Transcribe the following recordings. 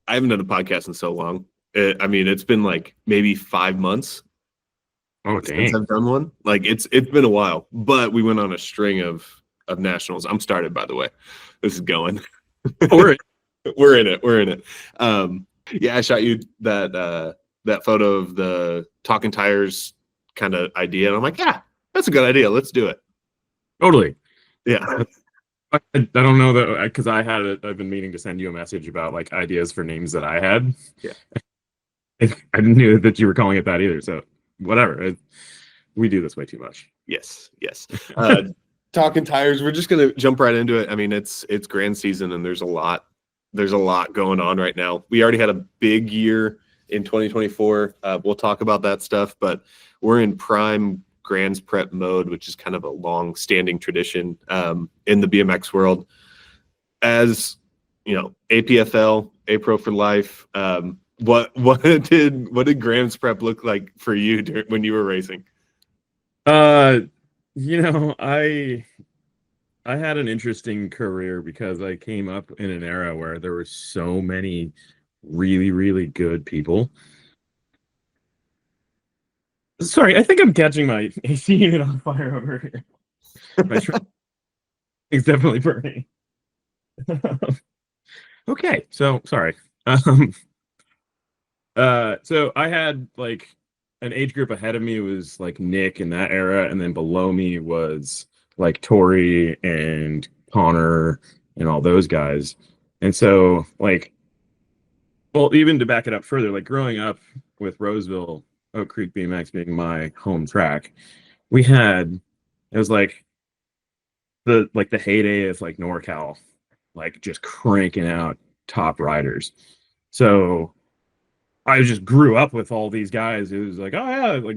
I haven't done a podcast in so long. I mean, it's been like maybe 5 months since I've done one. Like it's been a while, but we went on a string of nationals. I'm started, by the way. This is going. We're We're in it. We're in it. Yeah, I shot you that photo of the Talkin tires kind of idea, and I'm like, yeah, that's a good idea. Let's do it. totally. Yeah. I don't know that because I've been meaning to send you a message about like ideas for names that I had. Yeah. I didn't know that you were calling it that either. So whatever. We do this way too much. Yes. Talking tires, we're just gonna jump right into it. I mean, it's grand season, and there's a lot going on right now. We already had a big year in 2024. We'll talk about that stuff, but we're in prime Grands prep mode, which is kind of a long-standing tradition in the BMX world. As you know, APFL, APRO for life. What did Grands prep look like for you when you were racing? I had an interesting career because I came up in an era where there were so many really, really good people. Sorry, I think I'm catching my AC unit on fire over here. My truck is definitely burning. Okay, so sorry. So I had like an age group ahead of me was like Nick in that era, and then below me was like Tori and Connor and all those guys. And so like, well, even to back it up further, like growing up with Roseville, Oak Creek BMX being my home track, we had it was like the heyday of like NorCal, like just cranking out top riders. So I just grew up with all these guys. It was like, oh yeah,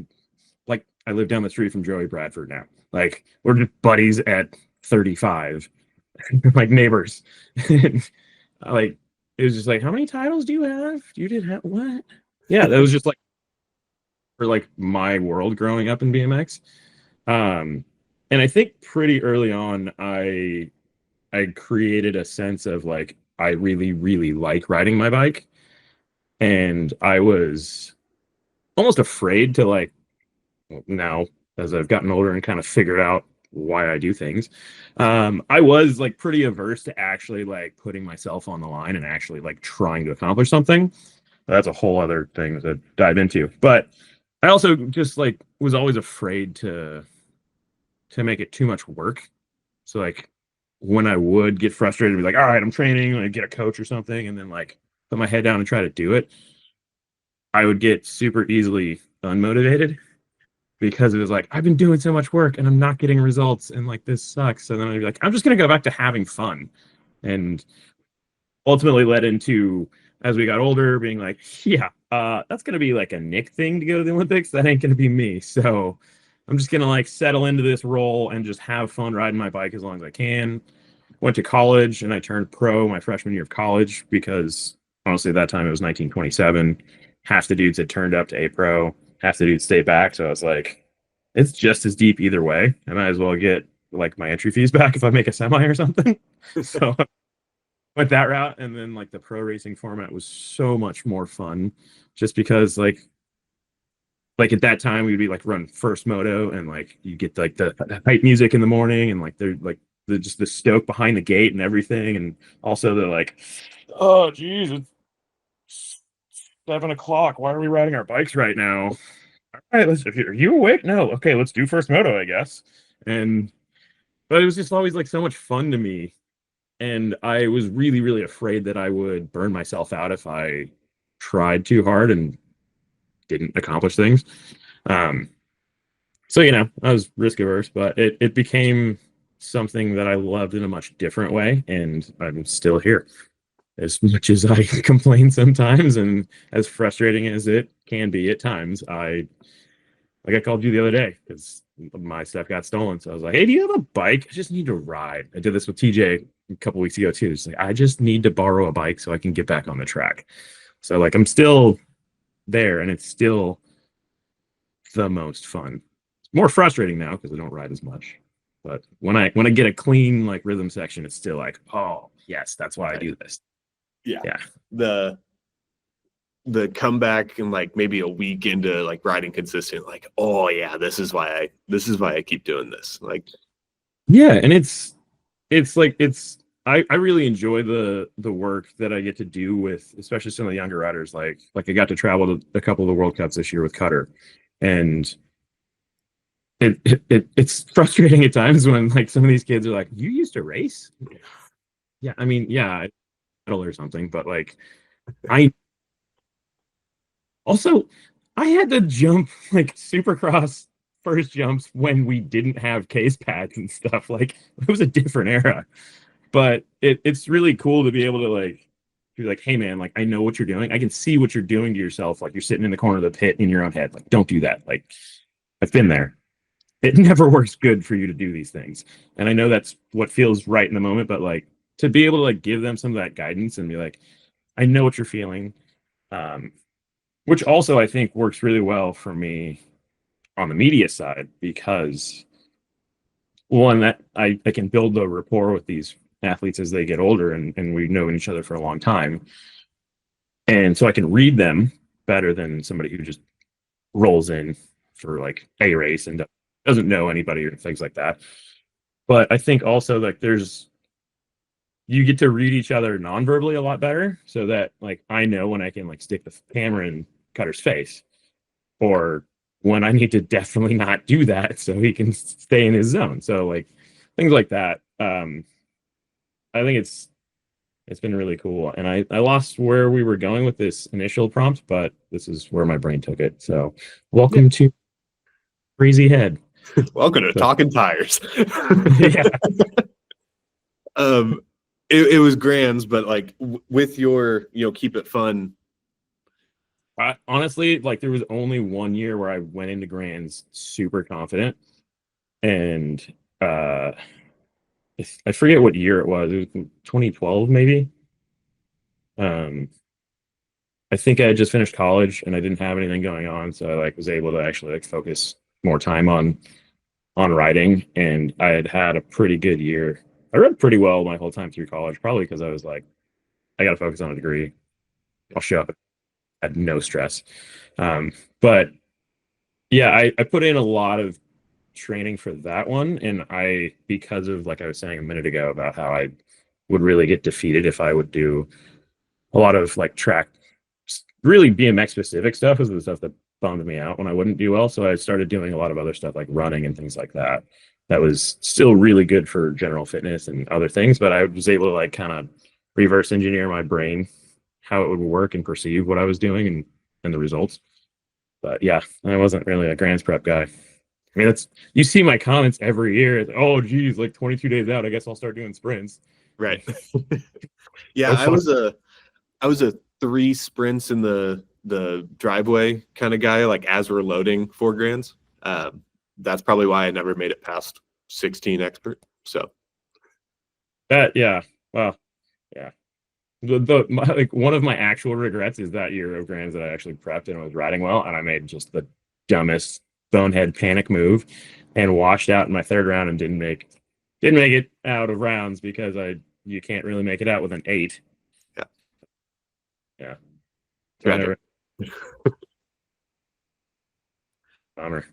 like I live down the street from Joey Bradford now. Like we're just buddies at 35, like neighbors. Like it was just like, how many titles do you have? You did have what? Yeah, that was just like for like my world growing up in BMX. And I think pretty early on, I created a sense of like I really, really like riding my bike, and I was almost afraid to like now as I've gotten older and kind of figured out why I do things. I was like pretty averse to actually like putting myself on the line and actually like trying to accomplish something. That's a whole other thing to dive into. But I also just like was always afraid to make it too much work. So like when I would get frustrated, be like, all right, I'm training, and get a coach or something, and then like put my head down and try to do it, I would get super easily unmotivated because it was like, I've been doing so much work and I'm not getting results and like this sucks. And then I'd be like, I'm just gonna go back to having fun. And ultimately led into as we got older being like, yeah, that's gonna be like a Nick thing to go to the Olympics. That ain't gonna be me. So I'm just gonna like settle into this role and just have fun riding my bike as long as I can. Went to college and I turned pro my freshman year of college because honestly at that time it was 1927. Half the dudes had turned up to A Pro, half the dudes stayed back. So I was like, it's just as deep either way. I might as well get like my entry fees back if I make a semi or something. So went that route, and then like the pro racing format was so much more fun just because like at that time we'd be like run first moto and like you get like the hype music in the morning and like they're like just the stoke behind the gate and everything, and also the like, oh geez, it's 7 o'clock, why are we riding our bikes right now? All right, are you awake? No, okay, let's do first moto, I guess. And but it was just always like so much fun to me, and I was really, really afraid that I would burn myself out if I tried too hard and didn't accomplish things. Um, so I was risk averse, but it became something that I loved in a much different way, and I'm still here. As much as I complain sometimes, and as frustrating as it can be at times, I called you the other day because my stuff got stolen. So I was like, hey, do you have a bike? I just need to ride. I did this with TJ a couple weeks ago too. It's like, I just need to borrow a bike so I can get back on the track. So like I'm still there, and it's still the most fun. It's more frustrating now because I don't ride as much. But when I get a clean like rhythm section, it's still like, oh yes, that's why I do this. Yeah. Yeah. the comeback in like maybe a week into like riding consistent, like, oh yeah, this is why I keep doing this. Like, Yeah, and it's like I really enjoy the work that I get to do with especially some of the younger riders. Like I got to travel to a couple of the World Cups this year with Cutter, and it's frustrating at times when like some of these kids are like, "You used to race?" Yeah, I mean, yeah, medal or something, but like I also I had to jump like supercross first jumps when we didn't have case pads and stuff. Like it was a different era. But it's really cool to be able to like be like, hey man, like I know what you're doing. I can see what you're doing to yourself. Like you're sitting in the corner of the pit in your own head. Like, don't do that. Like I've been there. It never works good for you to do these things. And I know that's what feels right in the moment, but like to be able to like give them some of that guidance and be like, I know what you're feeling. Um, which also I think works really well for me on the media side because one that I can build a rapport with these athletes as they get older and we've known each other for a long time. And so I can read them better than somebody who just rolls in for like a race and doesn't know anybody or things like that. But I think also like there's you get to read each other non-verbally a lot better so that like I know when I can like stick the camera in Cutter's face or when I need to definitely not do that so he can stay in his zone. So like things like that. I think it's been really cool. And I lost where we were going with this initial prompt, but this is where my brain took it. So yeah. welcome to Crazy Head. Welcome to So, Talking Tires. yeah. um it was grands, but like with your, keep it fun. Honestly, like there was only one year where I went into Grands super confident. And uh I forget what year it was. It was 2012, maybe. Um, I think I had just finished college and I didn't have anything going on, so I like was able to actually like focus more time on writing. And I had had a pretty good year. I read pretty well my whole time through college, probably because I was like, I got to focus on a degree. I'll show up. I had no stress. Um, but yeah, I put in a lot of training for that one, and I because of like I was saying a minute ago about how I would really get defeated if I would do a lot of like track, really BMX specific stuff was the stuff that bummed me out when I wouldn't do well. So I started doing a lot of other stuff like running and things like that. That was still really good for general fitness and other things, but I was able to like kind of reverse engineer my brain how it would work and perceive what I was doing and the results. But yeah, I wasn't really a Grants prep guy. I mean, that's you see my comments every year. It's, oh, geez, like 22 days out, I guess I'll start doing sprints. Right. Yeah, So fun. I was a 3 sprints in the driveway kind of guy, like as we're loading 4 grands. That's probably why I never made it past 16 expert. So That yeah, well, yeah. Like one of my actual regrets is that year of Grands that I actually prepped and was riding well, and I made just the dumbest bonehead panic move and washed out in my third round and didn't make it out of rounds because I you can't really make it out with an 8. yeah, Yeah, so I tragic. never bummer.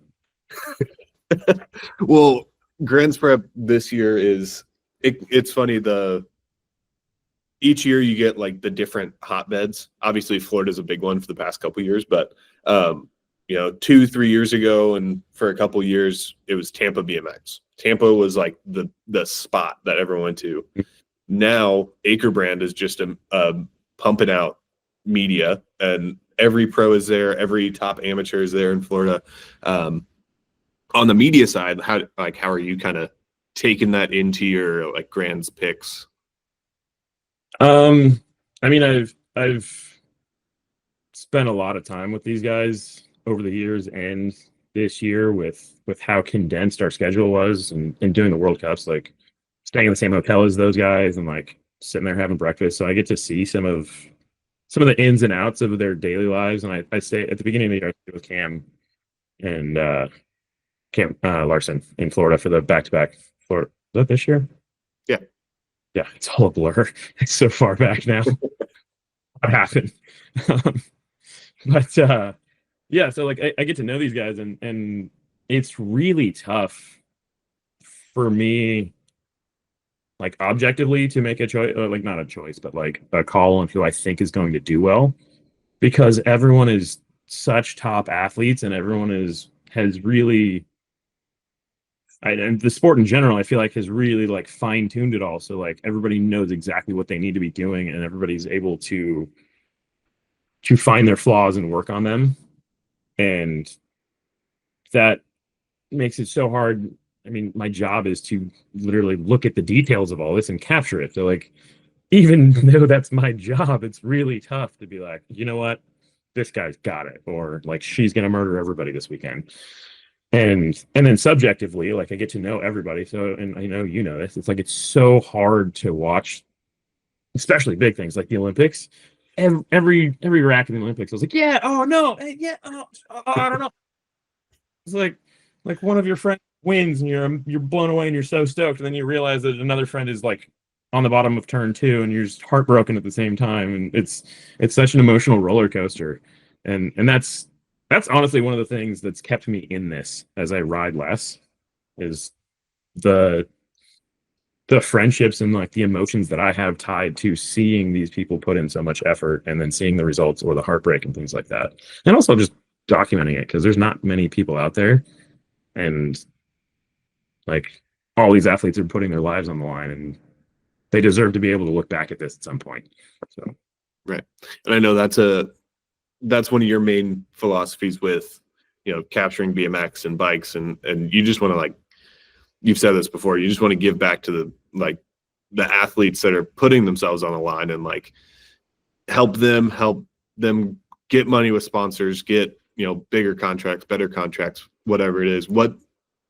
Well, Grands Prep this year it's funny, each year you get like the different hotbeds. Obviously, Florida's a big one for the past couple years, but 2-3 years ago, and for a couple years, it was Tampa BMX. Tampa was like the spot that everyone went to. Now, Acre Brand is just pumping out media, and every pro is there, every top amateur is there in Florida. On the media side, how are you kind of taking that into your like Grands picks? Um, I mean, I've spent a lot of time with these guys over the years and this year with how condensed our schedule was and doing the World Cups, like staying in the same hotel as those guys and like sitting there having breakfast. So I get to see some of the ins and outs of their daily lives. And I stay at the beginning of the year with Cam and Cam Larson in Florida for the back-to-back. Florida. Is that this year? Yeah. Yeah, it's all a blur. It's so far back now. What happened? But yeah, so like I get to know these guys, and it's really tough for me, like objectively, to make a choice, like not a choice, but like a call on who I think is going to do well, because everyone is such top athletes, and everyone is has really and the sport in general, I feel like has really like fine tuned it all. So like everybody knows exactly what they need to be doing, and everybody's able to find their flaws and work on them. And that makes it so hard. I mean, my job is to literally look at the details of all this and capture it. So like, even though that's my job, it's really tough to be like, you know what, this guy's got it, or like she's gonna murder everybody this weekend. And then subjectively, like I get to know everybody. So, and I know you know this, it's like it's so hard to watch, especially big things like the Olympics. Every rack in the Olympics, I was like, yeah, oh no, yeah, I don't know. It's like one of your friends wins and you're blown away and you're so stoked, and then you realize that another friend is like on the bottom of turn two, and you're just heartbroken at the same time, and it's such an emotional roller coaster, and that's honestly one of the things that's kept me in this as I ride less, is the the friendships and like the emotions that I have tied to seeing these people put in so much effort, and then seeing the results or the heartbreak and things like that, and also just documenting it because there's not many people out there, and like all these athletes are putting their lives on the line, and they deserve to be able to look back at this at some point. So Right. And I know that's one of your main philosophies with, capturing BMX and bikes, and you just want to, like, you've said this before, you just want to give back to the athletes that are putting themselves on the line, and like help them get money with sponsors, get, bigger contracts, better contracts, whatever it is. What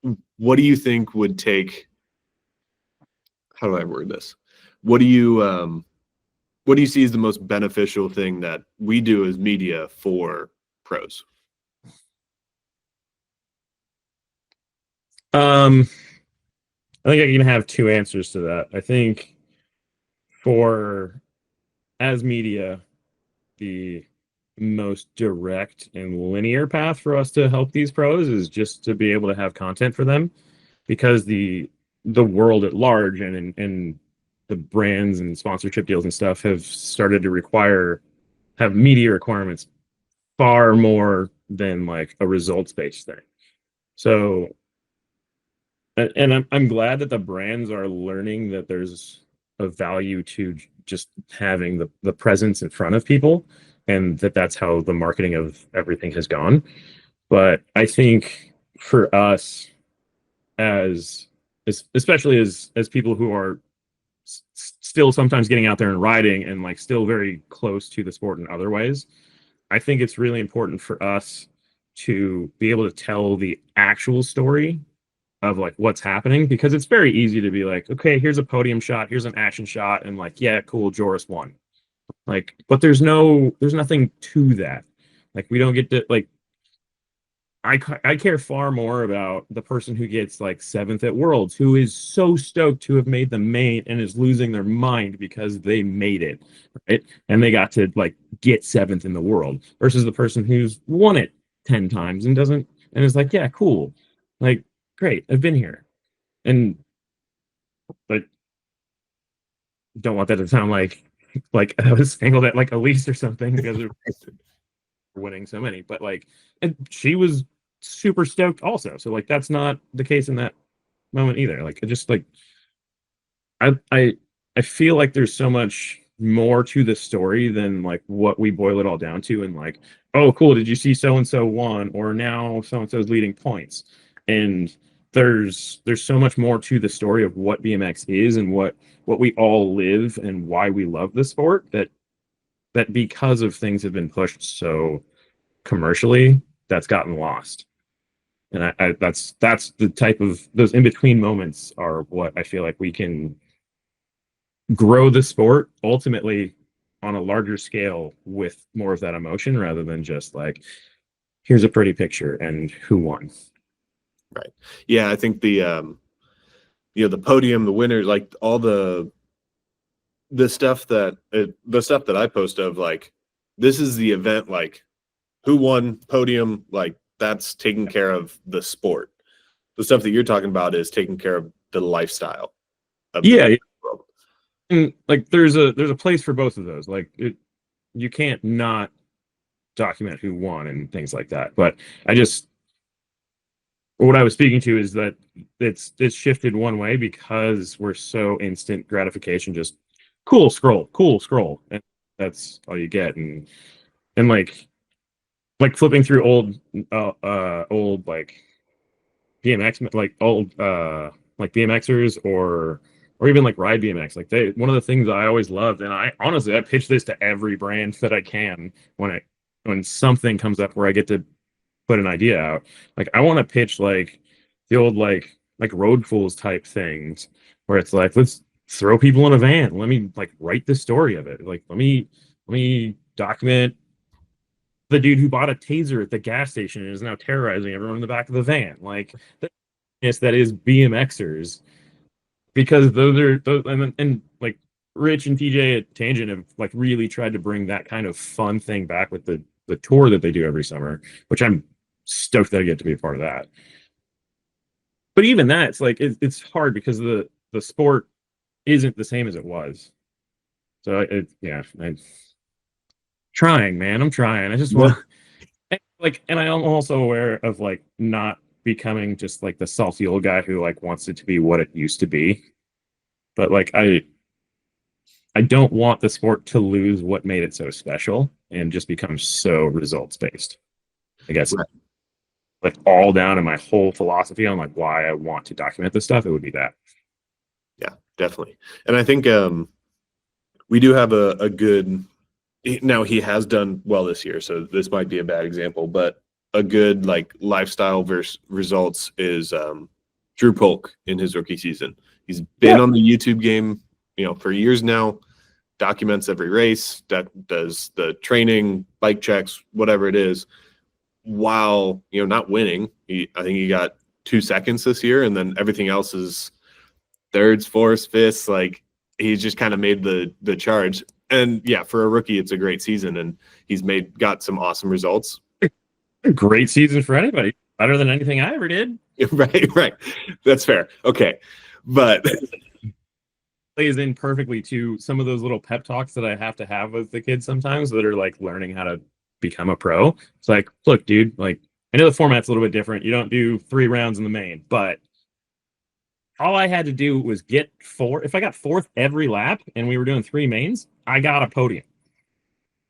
do you think would take, how do I word this? What do you what do you see as the most beneficial thing that we do as media for pros? I think I can have two answers to that. I think for as media, the most direct and linear path for us to help these pros is just to be able to have content for them, because the world at large and the brands and sponsorship deals and stuff have started to have media requirements far more than like a results based thing. So and I'm glad that the brands are learning that there's a value to just having the presence in front of people, and that's how the marketing of everything has gone. But I think for us, especially as people who are still sometimes getting out there and riding and like still very close to the sport in other ways, I think it's really important for us to be able to tell the actual story of like what's happening, because it's very easy to be like, okay, here's a podium shot, here's an action shot, and like, yeah, cool, Joris won. Like, but there's nothing to that. Like, we don't get to like, I care far more about the person who gets like seventh at Worlds, who is so stoked to have made the main and is losing their mind because they made it, right? And they got to like get seventh in the world, versus the person who's won it 10 times and doesn't, and is like, yeah, cool. Like, great, I've been here. And but don't want that to sound like I was angled at like Elise or something because of winning so many. But like, and she was super stoked also. So like, that's not the case in that moment either. Like, it just like I feel like there's so much more to the story than like what we boil it all down to. And like, oh, cool, did you see so and so won, or now so and so's leading points? And there's so much more to the story of what BMX is and what we all live and why we love the sport, that because of things have been pushed so commercially, that's gotten lost. And that's the type of those in between moments are what I feel like we can grow the sport ultimately on a larger scale with more of that emotion, rather than just like, here's a pretty picture and who won. Right. Yeah, I think the podium, the winners, like all the stuff that I post of, like, this is the event, like, who won, podium, like that's taking care of the sport. The stuff that you're talking about is taking care of the lifestyle of the Yeah, world. and like there's a place for both of those. Like you can't not document who won and things like that. But I just what I was speaking to is that it's shifted one way because we're so instant gratification, just cool scroll, and that's all you get. And like flipping through old like BMX, like old like BMXers or even like ride BMX. Like they one of the things I always loved, and I honestly I pitch this to every brand that I can when something comes up where I get to put an idea out. Like I want to pitch like the old like road fools type things where it's like let's throw people in a van. Let me like write the story of it. Like let me document the dude who bought a taser at the gas station and is now terrorizing everyone in the back of the van. Like yes, that is BMXers because those are those and like Rich and TJ at Tangent have like really tried to bring that kind of fun thing back with the tour that they do every summer, which I'm stoked that I get to be a part of that. But even that, it's like it's hard because the sport isn't the same as it was. So yeah, I'm trying, man. I'm trying. I just want like, and I'm also aware of like not becoming just like the salty old guy who like wants it to be what it used to be. But like I don't want the sport to lose what made it so special and just become so results based. I guess Right. like all down in my whole philosophy on like why I want to document this stuff, it would be that. Yeah, definitely. And I think we do have a good. Now he has done well this year, so this might be a bad example, but a good like lifestyle versus results is Drew Polk in his rookie season. He's been on the YouTube game, for years now. Documents every race, that does the training, bike checks, whatever it is, while not winning. I think he got 2 seconds this year, and then everything else is thirds, fourths, fifths. Like he's just kind of made the charge. And yeah, for a rookie, it's a great season, and he's got some awesome results. Great season for anybody. Better than anything I ever did. Right. That's fair. Okay. But plays in perfectly to some of those little pep talks that I have to have with the kids sometimes that are like learning how to become a pro. It's like, look, dude, like I know the format's a little bit different. You don't do 3 rounds in the main, but all I had to do was get 4. If I got 4th every lap and we were doing 3 mains, I got a podium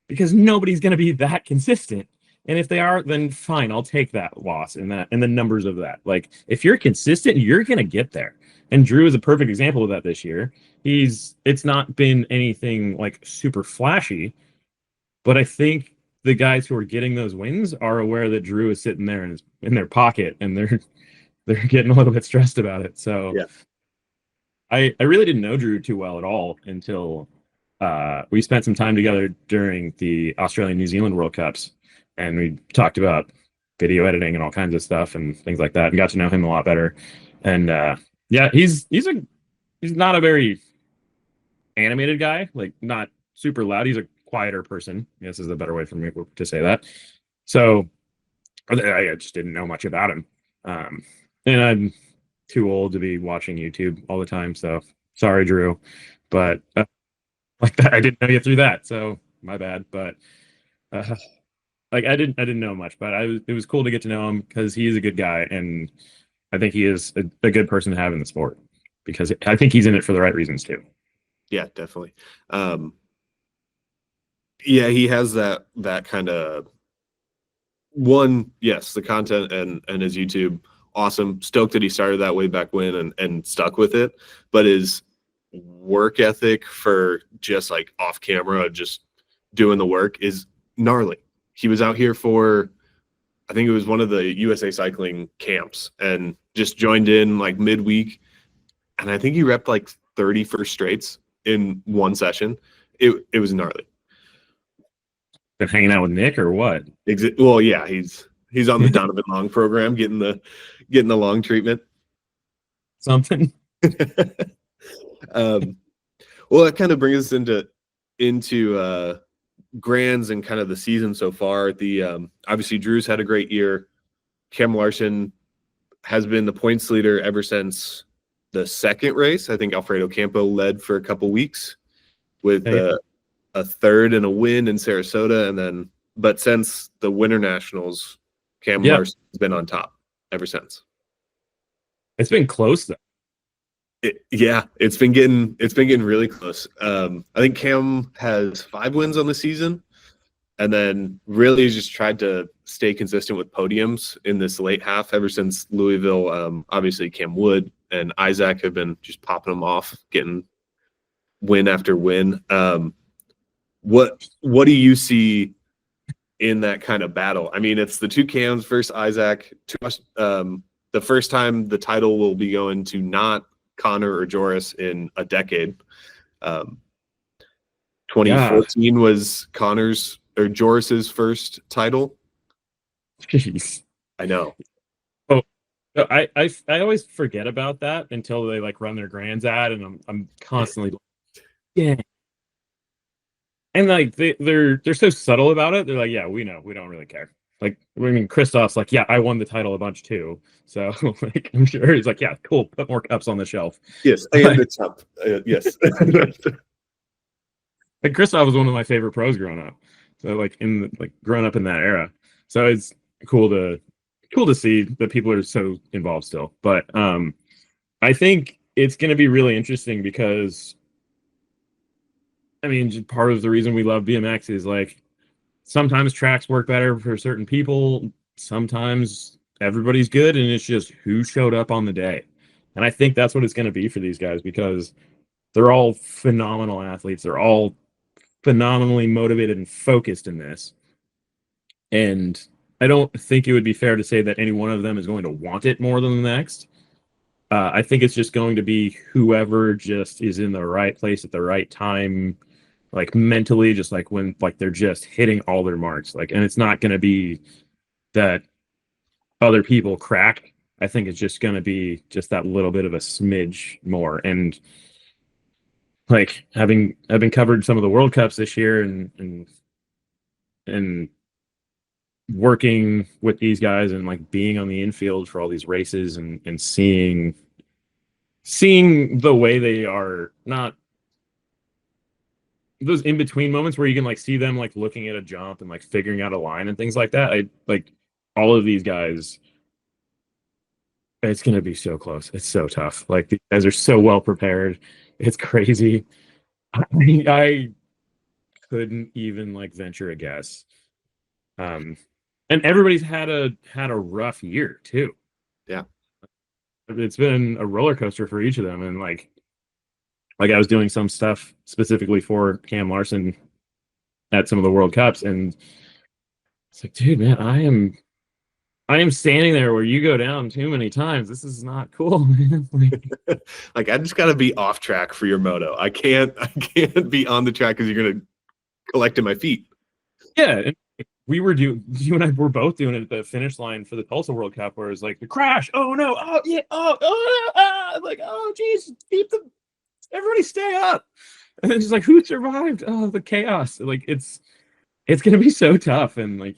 because nobody's going to be that consistent. And if they are, then fine, I'll take that loss and the numbers of that. Like if you're consistent, you're going to get there. And Drew is a perfect example of that this year. It's not been anything like super flashy, but I think the guys who are getting those wins are aware that Drew is sitting there in their pocket and they're getting a little bit stressed about it. So yeah, I really didn't know Drew too well at all until we spent some time together during the Australia New Zealand World Cups, and we talked about video editing and all kinds of stuff and things like that, and got to know him a lot better. And yeah, he's not a very animated guy, like not super loud. He's a quieter person. I guess is a better way for me to say that. So I just didn't know much about him, and I'm too old to be watching YouTube all the time. So sorry, Drew, but like that, I didn't know you through that. So my bad. But uh, like I didn't know much, but it was cool to get to know him because he is a good guy, and I think he is a good person to have in the sport because I think he's in it for the right reasons too. yeah, definitely. Yeah, he has that kind of one. Yes, the content and his YouTube, awesome. Stoked that he started that way back when and stuck with it. But his work ethic for just like off camera, just doing the work is gnarly. He was out here for, I think it was one of the USA Cycling camps, and just joined in like midweek. And I think he repped like 30 first straights in one session. It was gnarly. Been hanging out with Nick or what? Well, yeah, he's on the Donovan Long program, getting the long treatment. Something. Well, that kind of brings us into Grands and kind of the season so far, the obviously Drew's had a great year. Cam Larson has been the points leader ever since the second race. I think Alfredo Campo led for a couple weeks with a third and a win in Sarasota, but since the Winter Nationals, Cam Larson has been on top ever since. It's been close though. It's been getting really close. I think Cam has 5 wins on the season, and then really just tried to stay consistent with podiums in this late half ever since Louisville. Obviously, Cam Wood and Isaac have been just popping them off, getting win after win. What do you see in that kind of battle? I mean, it's the two Cams versus Isaac. The first time the title will be going to not Connor or Joris in a decade. 2014 was Connor's or Joris's first title. Jeez. I know. Oh, I always forget about that until they like run their grands ad, and I'm constantly and like they're so subtle about it. They're like, yeah, we know, we don't really care. Like, I mean, Christoph's like, yeah, I won the title a bunch too. So like, I'm sure he's like, yeah, cool, put more cups on the shelf. Yes, and the cup. Yes. Like Christoph was one of my favorite pros growing up. So like growing up in that era. So it's cool to see that people are so involved still. But I think it's going to be really interesting because I mean, part of the reason we love BMX is like sometimes tracks work better for certain people. Sometimes everybody's good, and it's just who showed up on the day. And I think that's what it's going to be for these guys because they're all phenomenal athletes. They're all phenomenally motivated and focused in this. And I don't think it would be fair to say that any one of them is going to want it more than the next. I think it's just going to be whoever just is in the right place at the right time, like mentally, just like when like they're just hitting all their marks. Like, and it's not going to be that other people crack. I think it's just going to be just that little bit of a smidge more. And like having covered some of the World Cups this year and working with these guys and like being on the infield for all these races and seeing the way they are, not those in between moments where you can like see them like looking at a jump and like figuring out a line and things like that. I like all of these guys. It's going to be so close. It's so tough. Like these guys are so well prepared. It's crazy. I couldn't even like venture a guess. And everybody's had a rough year too. Yeah. It's been a roller coaster for each of them. And like I was doing some stuff specifically for Cam Larson at some of the World Cups, and it's like, dude, man, I am standing there where you go down too many times. This is not cool, man. Like I just got to be off track for your moto. I can't be on the track because you're gonna collect in my feet. Yeah, and you and I were both doing it at the finish line for the Tulsa World Cup, where it's like the crash. Oh no! Oh yeah! Like, oh geez, everybody stay up. And then just like, who survived? Oh, the chaos. Like it's gonna be so tough, and like.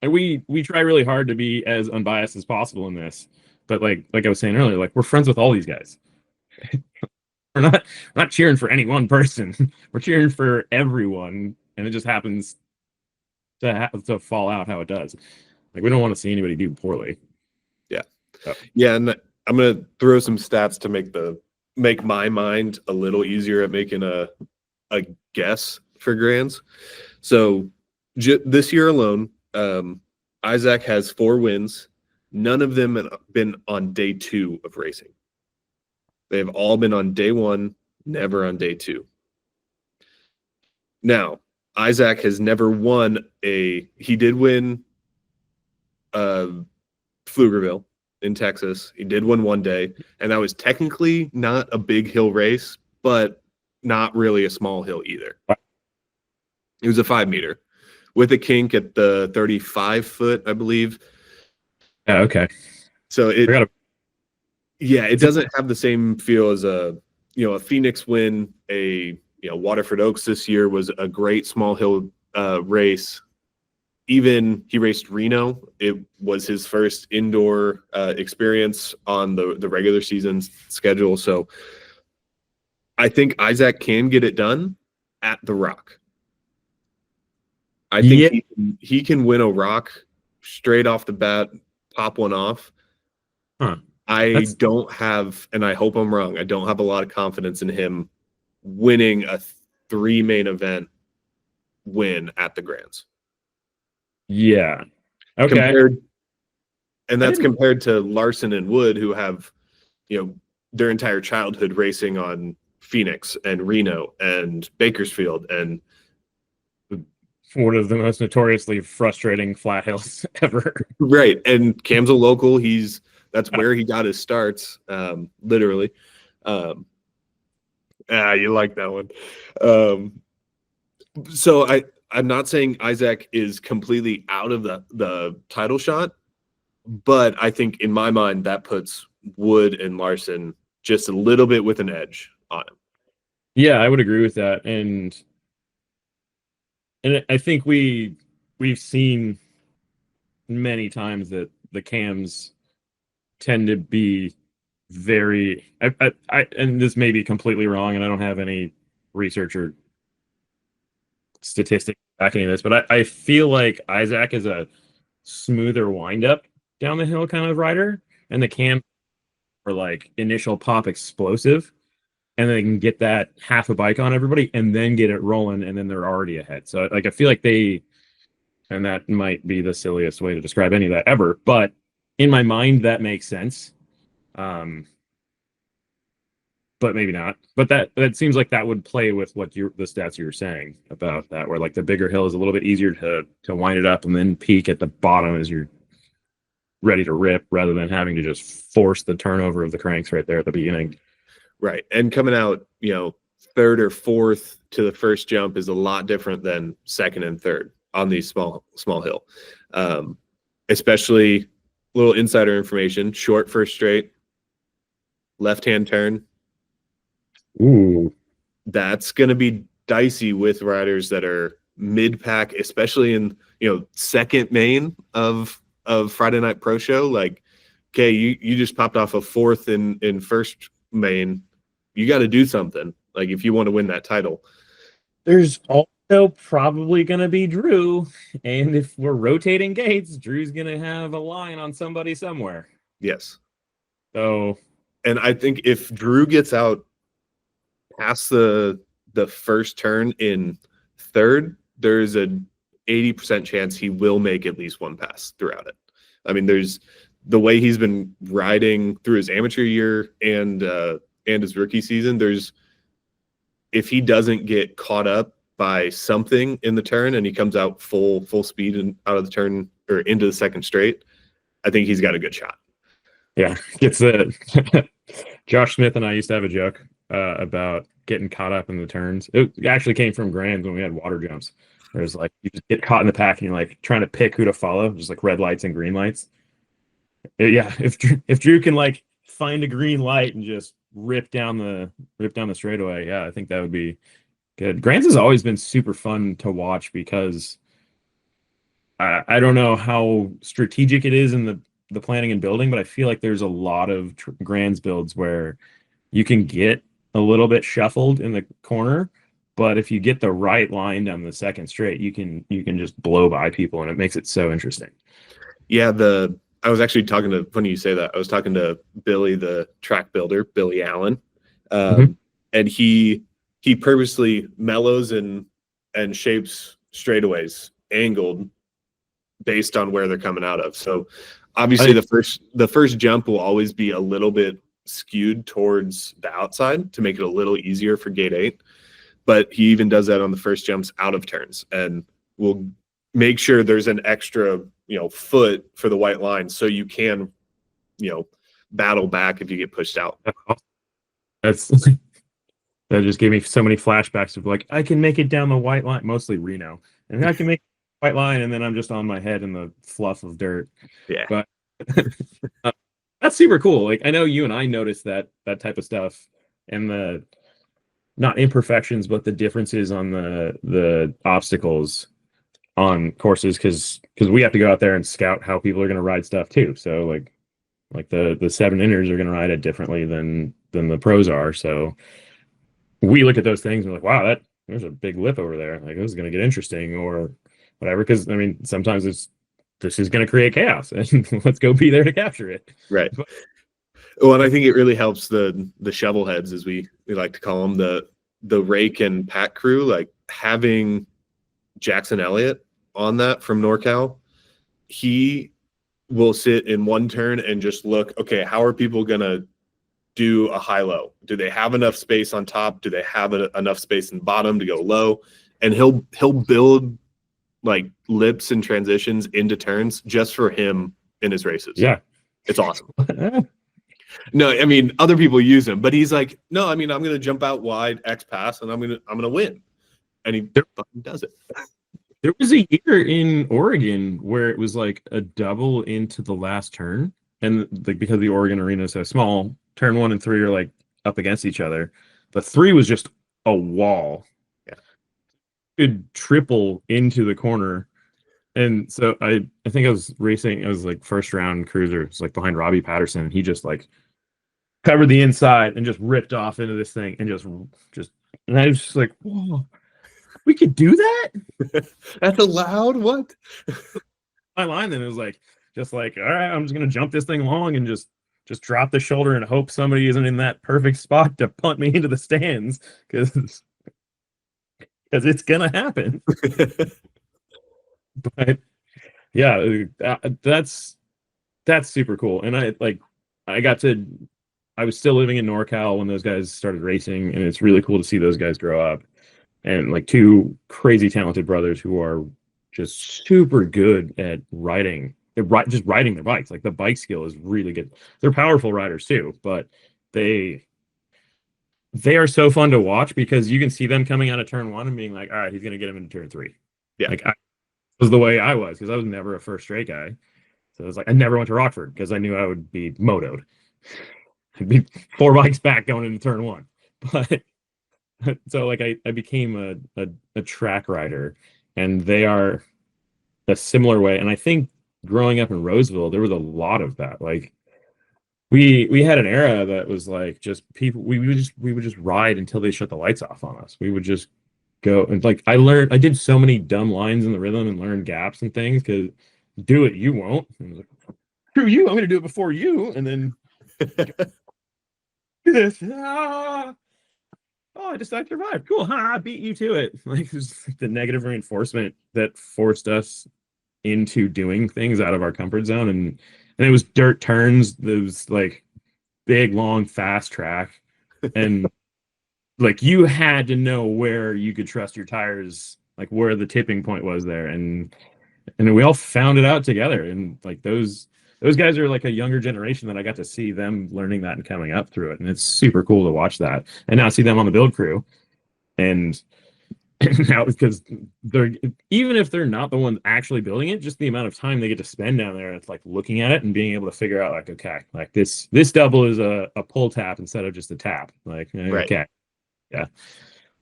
And we try really hard to be as unbiased as possible in this, but like I was saying earlier, like we're friends with all these guys. we're not cheering for any one person. We're cheering for everyone, and it just happens to fall out how it does. Like we don't want to see anybody do poorly. Yeah, yeah, and I'm gonna throw some stats to make my mind a little easier at making a guess for grands. So this year alone. Isaac has 4 wins. None of them have been on day 2 of racing. They have all been on day 1, never on day 2. Now, Isaac has never won he did win Pflugerville in Texas. He did win one day, and that was technically not a big hill race, but not really a small hill either. It was a 5-meter. With a kink at the 35-foot, I believe. Yeah, okay. So it doesn't have the same feel as a Phoenix win. Waterford Oaks this year was a great small hill race. Even he raced Reno. It was his first indoor experience on the regular season schedule. So I think Isaac can get it done at the Rock. I think he can win a Rock straight off the bat, pop one off. I don't have, and I hope I'm wrong, I don't have a lot of confidence in him winning a 3 main event win at the Grands. Yeah. Okay. That's compared to Larson and Wood, who have, their entire childhood racing on Phoenix and Reno and Bakersfield and one of the most notoriously frustrating flat hills ever. Right. And Cam's a local. That's where he got his starts, literally. You like that one. So I'm not saying Isaac is completely out of the title shot, but I think in my mind that puts Wood and Larson just a little bit with an edge on him. Yeah, I would agree with that. And I think we've seen many times that the Cams tend to be very and this may be completely wrong, and I don't have any research or statistics backing this, but I feel like Isaac is a smoother windup down the hill kind of rider, and the Cam are like initial pop explosive, and they can get that half a bike on everybody and then get it rolling, and then they're already ahead. So like I feel like and that might be the silliest way to describe any of that ever, but in my mind that makes sense. But maybe not. But that seems like that would play with what the stats you were saying about that, where like the bigger hill is a little bit easier to wind it up and then peak at the bottom as you're ready to rip, rather than having to just force the turnover of the cranks right there at the beginning. Right. And coming out, third or fourth to the first jump is a lot different than second and third on these small hill. Especially little insider information, short first straight, left-hand turn. Ooh. That's going to be dicey with riders that are mid-pack, especially in, second main of Friday Night Pro Show. Like, okay, you just popped off a fourth in first main. You got to do something, like, if you want to win that title. There's also probably going to be Drew, and if we're rotating gates, Drew's going to have a line on somebody somewhere. Yes. So, and I think if Drew gets out past the first turn in third, there's a 80% chance he will make at least one pass throughout it. I mean, there's the way he's been riding through his amateur year and his rookie season. If he doesn't get caught up by something in the turn and he comes out full speed and out of the turn or into the second straight, I think he's got a good shot. Yeah, gets the Josh Smith and I used to have a joke about getting caught up in the turns. It actually came from Grand when we had water jumps. There's like you just get caught in the pack and you're like trying to pick who to follow, just like red lights and green lights. Yeah, if Drew can like find a green light and just rip down the straightaway, yeah, I think that would be good. Grants has always been super fun to watch because I don't know how strategic it is in the planning and building, but I feel like there's a lot of Grands builds where you can get a little bit shuffled in the corner, but if you get the right line down the second straight, you can just blow by people, and it makes it so interesting. Yeah, I was actually talking to, funny you say that, I was talking to Billy, the track builder, Billy Allen, and he purposely mellows and shapes straightaways angled based on where they're coming out of. So obviously the first jump will always be a little bit skewed towards the outside to make it a little easier for gate 8, but he even does that on the first jumps out of turns, and will make sure there's an extra foot for the white line so you can battle back if you get pushed out. That just gave me so many flashbacks of like, I can make it down the white line, mostly Reno, and I can make white line, and then I'm just on my head in the fluff of dirt. Yeah, but that's super cool. Like, I know you and I noticed that type of stuff, and the not imperfections, but the differences on the obstacles on courses because we have to go out there and scout how people are going to ride stuff too. So like the seven inners are going to ride it differently than the pros are. So we look at those things and we're like, wow, that there's a big lip over there. Like this is going to get interesting or whatever. Because I mean, sometimes this is going to create chaos, and let's go be there to capture it. Right. Well, and I think it really helps the shovel heads, as we like to call them, the rake and pack crew, like having Jackson Elliott on that from NorCal. He will sit in one turn and just look, okay, how are people going to do a high-low? Do they have enough space on top? Do they have enough space in bottom to go low? And he'll build like lips and transitions into turns just for him in his races. Yeah. It's awesome. No, I mean, other people use him, but he's like, no, I mean, I'm going to jump out wide X pass and I'm going to win. And he fucking does it. There was a year in Oregon where it was like a double into the last turn. And like because the Oregon arena is so small, turn 1 and 3 are like up against each other. But 3 was just a wall. Yeah. Could triple into the corner. And so I think I was racing, I was like first round cruiser, it's like behind Robbie Patterson, and he just like covered the inside and just ripped off into this thing and just and I was just like, whoa, we could do that? That's allowed? What? My line then it was like just like, all right, I'm just gonna jump this thing long and just drop the shoulder and hope somebody isn't in that perfect spot to punt me into the stands because it's gonna happen. But yeah, that's super cool. And I was still living in NorCal when those guys started racing, and it's really cool to see those guys grow up. And like two crazy talented brothers who are just super good at riding. Just riding their bikes. Like the bike skill is really good. They're powerful riders too, but they are so fun to watch because you can see them coming out of turn 1 and being like, all right, he's gonna get him into turn 3. Yeah. Like was the way I was because I was never a first straight guy. So it was like I never went to Rockford because I knew I would be motoed. I'd be 4 bikes back going into turn 1. But so like I became a track rider, and they are a similar way. And I think growing up in Roseville, there was a lot of that. Like we had an era that was like just people we would just ride until they shut the lights off on us. We would just go and like I did so many dumb lines in the rhythm and learned gaps and things because do it, you won't. And I was like, screw you, I'm gonna do it before you, and then do this. Oh, I survived. Cool, I beat you to it. Like it was like the negative reinforcement that forced us into doing things out of our comfort zone, and it was dirt turns. It was like big, long, fast track, and like you had to know where you could trust your tires, like where the tipping point was there, and we all found it out together. And like those guys are like a younger generation that I got to see them learning that and coming up through it, and it's super cool to watch that. And now see them on the build crew, and now because they're even if they're not the ones actually building it, just the amount of time they get to spend down there, it's like looking at it and being able to figure out like, okay, like this double is a pull tap instead of just a tap. Like okay, right. yeah,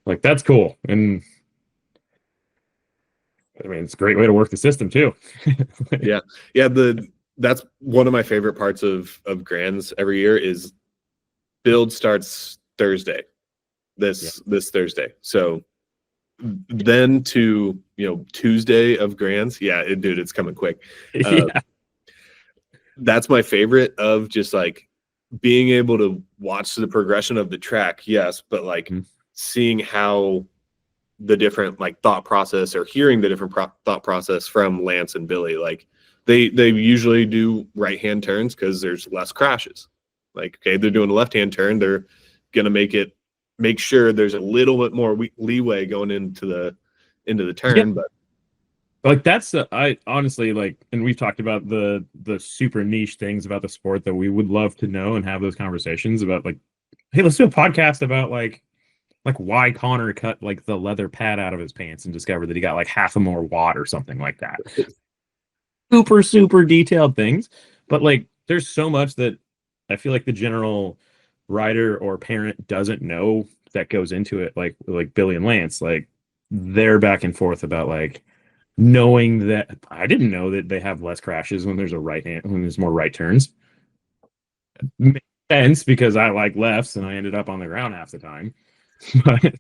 like that's cool. And I mean, it's a great way to work the system too. Yeah. That's one of my favorite parts of Grands every year is build starts Thursday, this Thursday. So then to Tuesday of Grands, dude, it's coming quick. That's my favorite of just like being able to watch the progression of the track, yes, but like seeing how the different like thought process or hearing the different thought process from Lance and Billy. Like they usually do right hand turns because there's less crashes. Like okay, they're doing a left hand turn, they're gonna make sure there's a little bit more leeway going into the turn. But like that's I honestly like, and we've talked about the super niche things about the sport that we would love to know and have those conversations about. Like, hey, let's do a podcast about like why Connor cut like the leather pad out of his pants and discovered that he got like half a more watt or something like that. Super detailed things, but like there's so much that I feel like the general rider or parent doesn't know that goes into it. Like Billy and Lance, like they're back and forth about like knowing that I didn't know that they have less crashes when when there's more right turns. Makes sense because I like lefts and I ended up on the ground half the time. But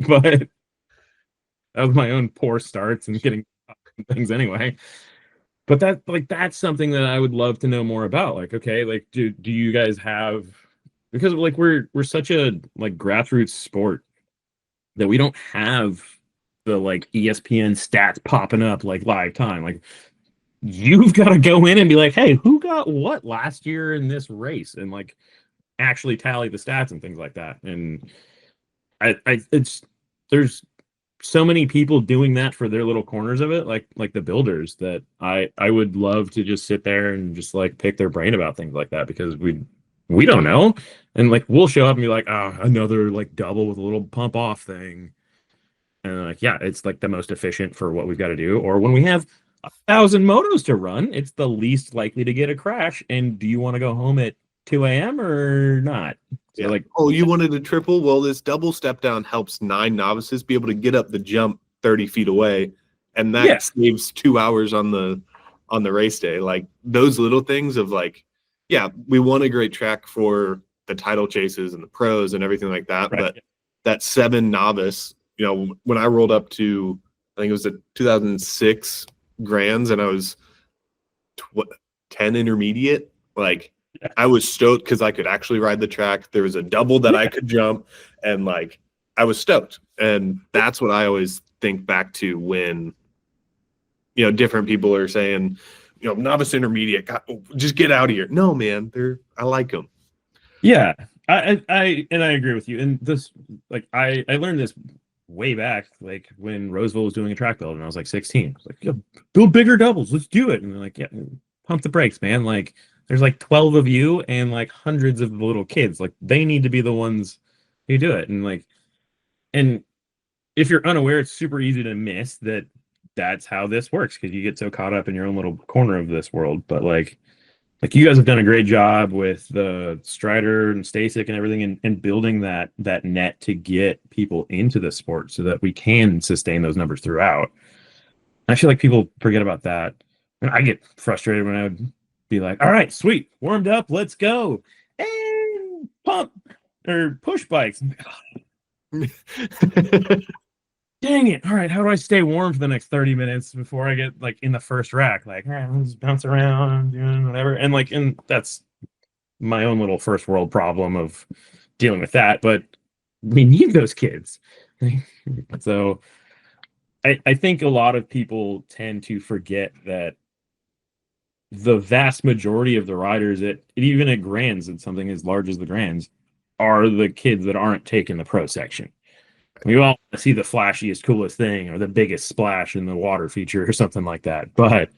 but that was my own poor starts and getting things anyway. But that's something that I would love to know more about. Like, okay, like do you guys have, because like we're such a like grassroots sport that we don't have the like ESPN stats popping up like live time. Like you've got to go in and be like, hey, who got what last year in this race, and like actually tally the stats and things like that. And I it's there's so many people doing that for their little corners of it, like the builders, that I would love to just sit there and just like pick their brain about things like that, because we don't know. And like we'll show up and be like, oh, another like double with a little pump off thing. And like, yeah, it's like the most efficient for what we've got to do. Or when we have 1,000 motos to run, it's the least likely to get a crash. And do you want to go home at 2 a.m. or not? So Yeah. like, Oh, you wanted a triple? Well, this double step down helps 9 novices be able to get up the jump 30 feet away, and that yeah, saves 2 hours on the race day. Like those little things of like, yeah, we want a great track for the title chases and the pros and everything like that. right. But that 7 novice, when I rolled up to, I think it was the 2006 Grands, and I was 10 intermediate, like I was stoked because I could actually ride the track. There was a double that I could jump, and like I was stoked. And that's what I always think back to when different people are saying, novice intermediate, just get out of here. No, man, I like them. Yeah, I agree with you. And this, like, I learned this way back, like when Roseville was doing a track build, and I was like 16. I was like, yeah, build bigger doubles, let's do it. And they're like, yeah, pump the brakes, man. Like, there's like 12 of you and like hundreds of little kids. Like, they need to be the ones who do it. And like, and if you're unaware, it's super easy to miss that that's how this works, because you get so caught up in your own little corner of this world. But like you guys have done a great job with the Strider and Stasic and everything, and building that net to get people into the sport so that we can sustain those numbers throughout. I feel like people forget about that. And I get frustrated when I would be like, all right, sweet, warmed up, let's go. And pump or push bikes. Dang it. All right, how do I stay warm for the next 30 minutes before I get like in the first rack? Like, all right, I'll just bounce around, doing whatever. And that's my own little first world problem of dealing with that. But we need those kids. So I think a lot of people tend to forget that the vast majority of the riders even at Grands, and something as large as the Grands, are the kids that aren't taking the pro section. We all see the flashiest, coolest thing, or the biggest splash in the water feature or something like that. But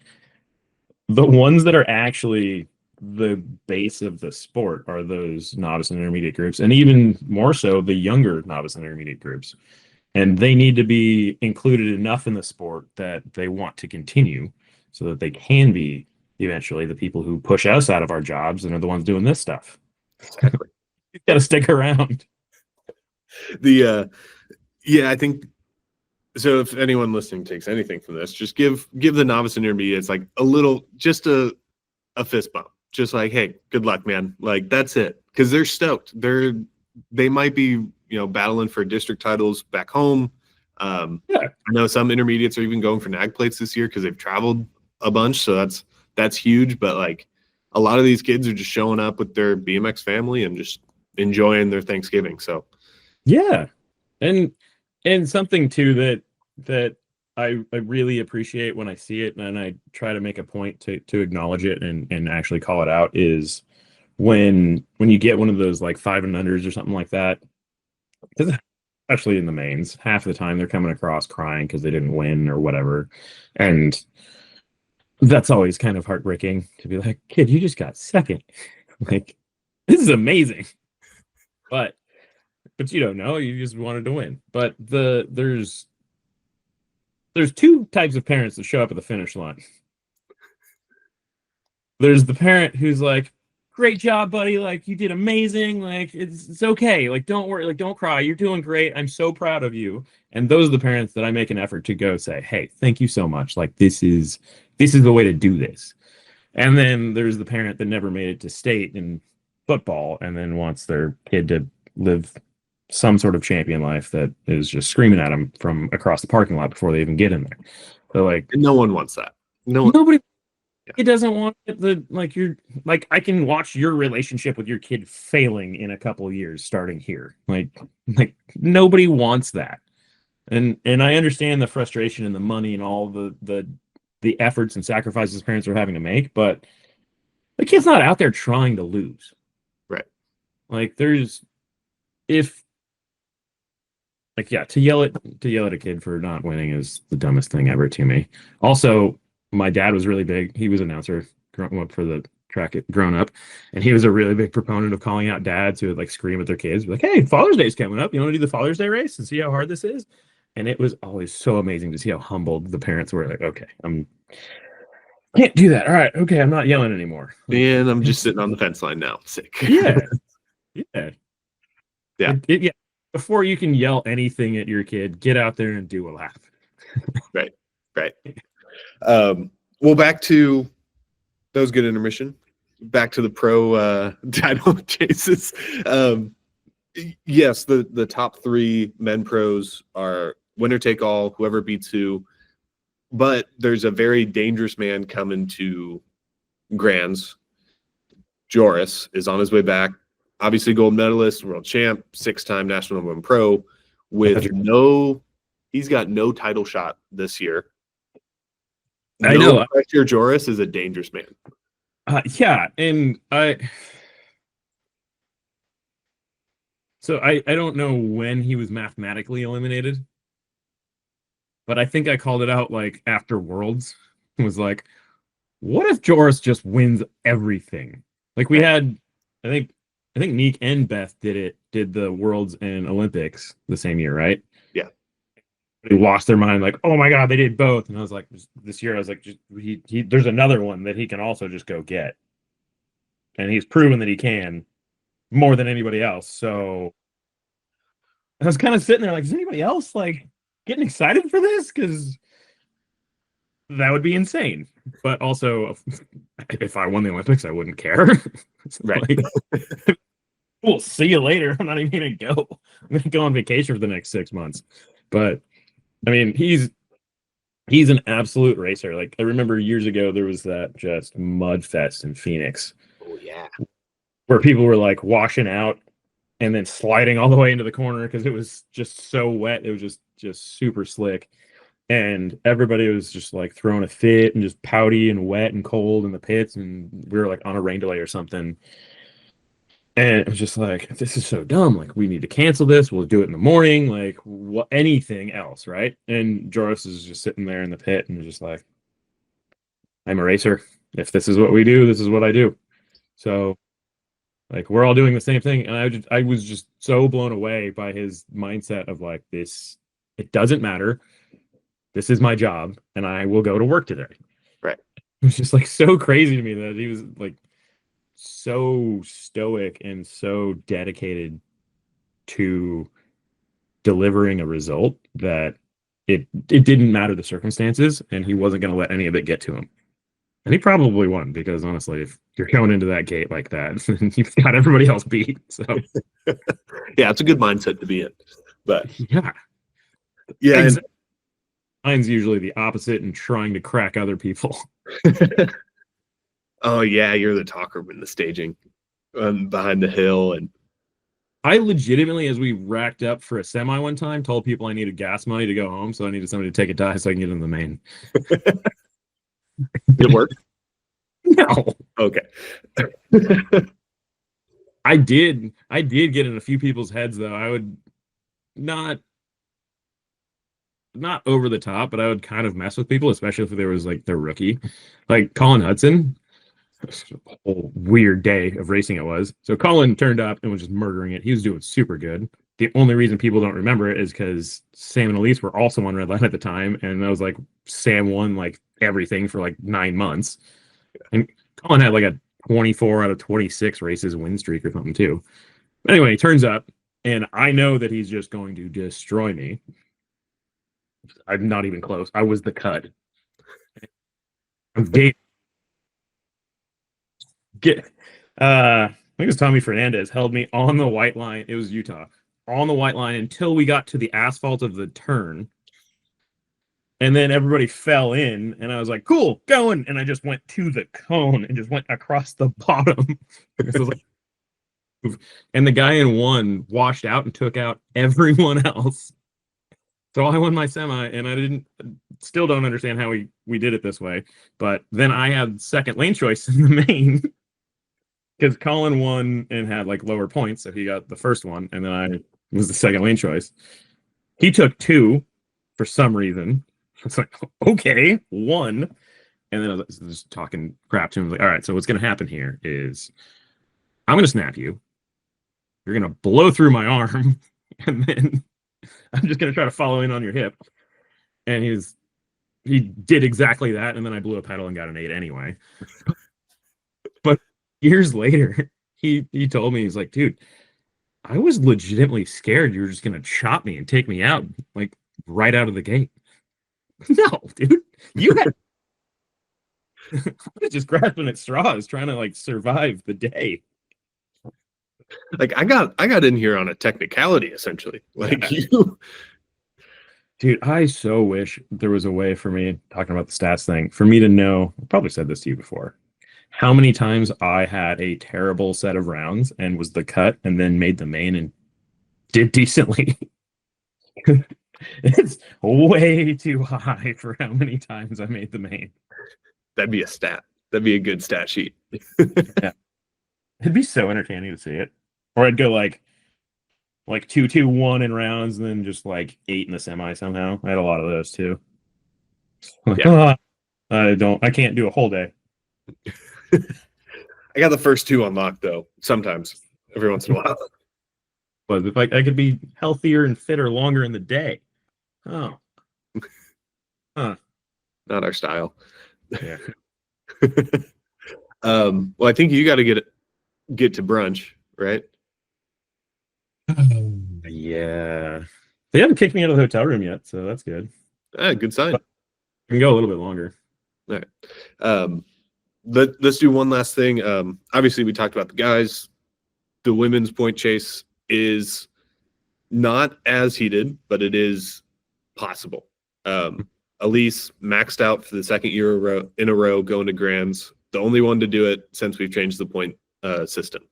the ones that are actually the base of the sport are those novice and intermediate groups, and even more so the younger novice and intermediate groups. And they need to be included enough in the sport that they want to continue, so that they can be eventually the people who push us out of our jobs and are the ones doing this stuff. Exactly. You've got to stick around. Yeah, I think so. If anyone listening takes anything from this, just give the novice and intermediates like just a fist bump, just like, hey, good luck, man. Like that's it, because they're stoked. They might be battling for district titles back home. Yeah. I know some intermediates are even going for nag plates this year because they've traveled a bunch, so that's huge. But like a lot of these kids are just showing up with their BMX family and just enjoying their Thanksgiving. So Yeah. And something too that I really appreciate when I see it, and I try to make a point to acknowledge it and actually call it out, is when you get one of those like 5 and unders or something like that, especially in the mains, half the time they're coming across crying because they didn't win or whatever. And that's always kind of heartbreaking to be like, kid, you just got second. Like, this is amazing. But you don't know, you just wanted to win. But there's two types of parents that show up at the finish line. There's the parent who's like, great job, buddy. Like, you did amazing. Like, it's okay. Like, don't worry. Like, don't cry. You're doing great. I'm so proud of you. And those are the parents that I make an effort to go say, hey, thank you so much. Like, this is the way to do this. And then there's the parent that never made it to state in football and then wants their kid to live some sort of champion life that is just screaming at them from across the parking lot before they even get in there. So, like, And no one wants that. No one. nobody, Yeah. it doesn't want the, like, you're like, I can watch your relationship with your kid failing in a couple of years starting here. Like nobody wants that. And I understand the frustration and the money and all the efforts and sacrifices parents are having to make, but the kid's not out there trying to lose. Right. Like, there's, if, like, yeah, to yell at a kid for not winning is the dumbest thing ever to me. Also, my dad was really big. He was an announcer growing up for the track grown up, and he was a really big proponent of calling out dads who would like scream at their kids, like, "Hey, Father's Day's coming up. You want to do the Father's Day race and see how hard this is?" And it was always so amazing to see how humbled the parents were. Like, okay, can't do that. All right, okay, I'm not yelling anymore. And I'm just sitting on the fence line now. Sick. Yeah, yeah, Yeah. yeah. Before you can yell anything at your kid, get out there and do a lap. Right. Well, back to that was good intermission. Back to the pro title chases. Yes, the top three men pros are winner take all, whoever beats who. But there's a very dangerous man coming to Grands. Joris is on his way back. Obviously, gold medalist, world champ, 6-time national number one pro. He's got no title shot this year. I know. Pressure Joris is a dangerous man. Yeah, and I don't know when he was mathematically eliminated, but I think I called it out like after Worlds. It was like, what if Joris just wins everything? Like, we had, I think Neek and Beth did the Worlds and Olympics the same year, right? Yeah. They lost their mind, like, oh my God, they did both. And I was like, this year, I was like, just, there's another one that he can also just go get. And he's proven that he can more than anybody else. So I was kind of sitting there like, is anybody else like getting excited for this? Because that would be insane. But also, if I won the Olympics, I wouldn't care. Right. Like, we'll see you later. I'm not even gonna go. I'm gonna go on vacation for the next 6 months. But I mean, he's an absolute racer. Like, I remember years ago there was that just mud fest in Phoenix. Oh yeah. Where people were like washing out and then sliding all the way into the corner because it was just so wet. It was just super slick. And everybody was just like throwing a fit and just pouty and wet and cold in the pits. And we were like on a rain delay or something. And it was just like, this is so dumb. Like, we need to cancel this. We'll do it in the morning. Like, what, anything else, right? And Joris is just sitting there in the pit and just like, I'm a racer. If this is what we do, this is what I do. So, like, we're all doing the same thing. And I was just so blown away by his mindset of like, this, it doesn't matter. This is my job and I will go to work today. Right. It was just like so crazy to me that he was like so stoic and so dedicated to delivering a result that it didn't matter the circumstances and he wasn't going to let any of it get to him. And he probably won because honestly, if you're going into that gate like that, you've got everybody else beat. So yeah, it's a good mindset to be in. But yeah. Exactly. Mine's usually the opposite and trying to crack other people. Oh yeah, you're the talker in the staging behind the hill. And I legitimately, as we racked up for a semi one time, told people I needed gas money to go home, so I needed somebody to take a dive so I can get in the main. Did it work? No. Okay. I did get in a few people's heads though. I would not over the top, but I would kind of mess with people, especially if there was like their rookie, like Colin Hudson. A whole weird day of racing it was. So Colin turned up and was just murdering it. He was doing super good. The only reason people don't remember it is because Sam and Elise were also on red line at the time, and I was like, Sam won like everything for like 9 months, and Colin had like a 24 out of 26 races win streak or something too. Anyway, he turns up, and I know that he's just going to destroy me. I'm not even close. I was the cut. Get, I think it was Tommy Fernandez held me on the white line. It was Utah on the white line until we got to the asphalt of the turn. And then everybody fell in, and I was like, cool, going. And I just went to the cone and just went across the bottom. And the guy in one washed out and took out everyone else. So I won my semi, and I still don't understand how we did it this way. But then I had second lane choice in the main because Colin won and had like lower points. So he got the first one, and then I was the second lane choice. He took two for some reason. It's like, okay, one. And then I was just talking crap to him. I was like, all right, so what's going to happen here is I'm going to snap you. You're going to blow through my arm. And then I'm just going to try to follow in on your hip. And he did exactly that. And then I blew a pedal and got an 8 anyway. But years later, he told me, he's like, dude, I was legitimately scared you were just going to chop me and take me out, like right out of the gate. No, dude, you had just grasping at straws, trying to like survive the day. Like I got in here on a technicality, essentially. Like you, dude. I so wish there was a way for me, talking about the stats thing, for me to know. I probably said this to you before. How many times I had a terrible set of rounds and was the cut, and then made the main and did decently. It's way too high for how many times I made the main. That'd be a stat. That'd be a good stat sheet. Yeah. It'd be so entertaining to see it. Or I'd go like 2-2-1 in rounds, and then just like 8 in the semi somehow. I had a lot of those too. Like, Yeah. I can't do a whole day. I got the first 2 unlocked though. Sometimes, every once in a while. But if I could be healthier and fitter longer in the day. Oh. Huh. Not our style. Yeah. Well, I think you got to get to brunch, right? Yeah. They haven't kicked me out of the hotel room yet, so that's good. Good sign. I can go a little bit longer. All right. Let's do one last thing. Obviously, we talked about the guys. The women's point chase is not as heated, but it is possible. Elise maxed out for the second year in a row going to Grands. The only one to do it since we've changed the point system.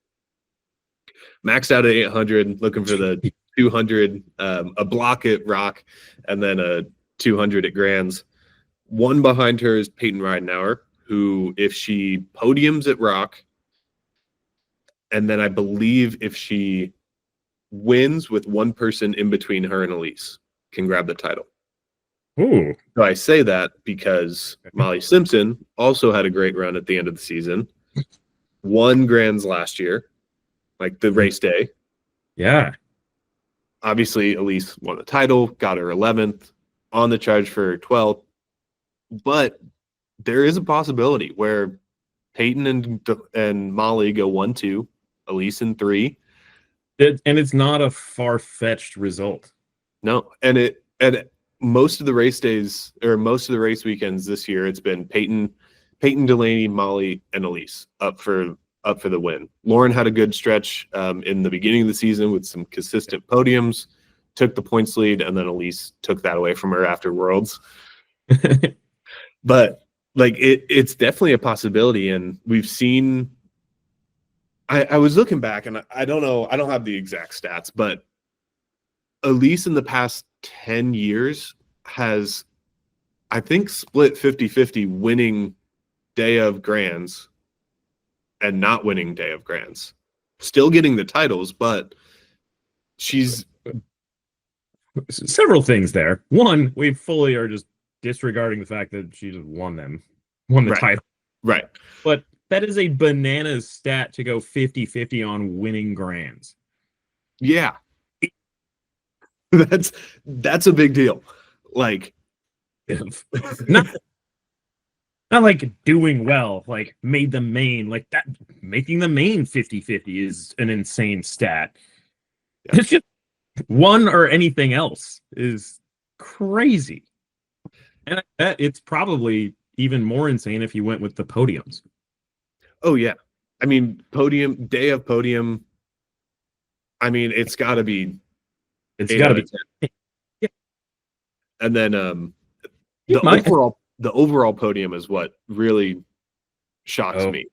Maxed out at 800, looking for the 200, a block at Rock, and then a 200 at Grands. One behind her is Peyton Ridenauer, who, if she podiums at Rock, and then I believe if she wins with one person in between her and Elise, can grab the title. Ooh. So I say that because Molly Simpson also had a great run at the end of the season, won Grands last year, like the race day. Yeah. Obviously, Elise won the title, got her 11th, on the charge for her 12th. But there is a possibility where Peyton and Molly go 1-2, Elise in 3. And it's not a far-fetched result. No, and most of the race days or most of the race weekends this year, it's been Peyton, Delaney, Molly, and Elise up for the win. Lauren had a good stretch in the beginning of the season with some consistent podiums, took the points lead, and then Elise took that away from her after Worlds. But like it's definitely a possibility, and we've seen. I was looking back, and I don't know, I don't have the exact stats, but Elise in the past 10 years has, I think, split 50-50 winning day of Grands and not winning day of Grands. Still getting the titles, but she's several things there. One, we fully are just disregarding the fact that she just won the title. Right. But that is a bananas stat to go 50-50 on winning Grands. Yeah. That's a big deal. Like not Not like doing well, like made the main, like that. Making the main 50-50 is an insane stat. Yeah. It's just one or anything else is crazy. And I bet it's probably even more insane if you went with the podiums. Oh yeah. I mean, podium day of podium. I mean, it's got to be It's 8 got to out be. of 10. And then Yeah, the overall podium is what really shocks oh, me.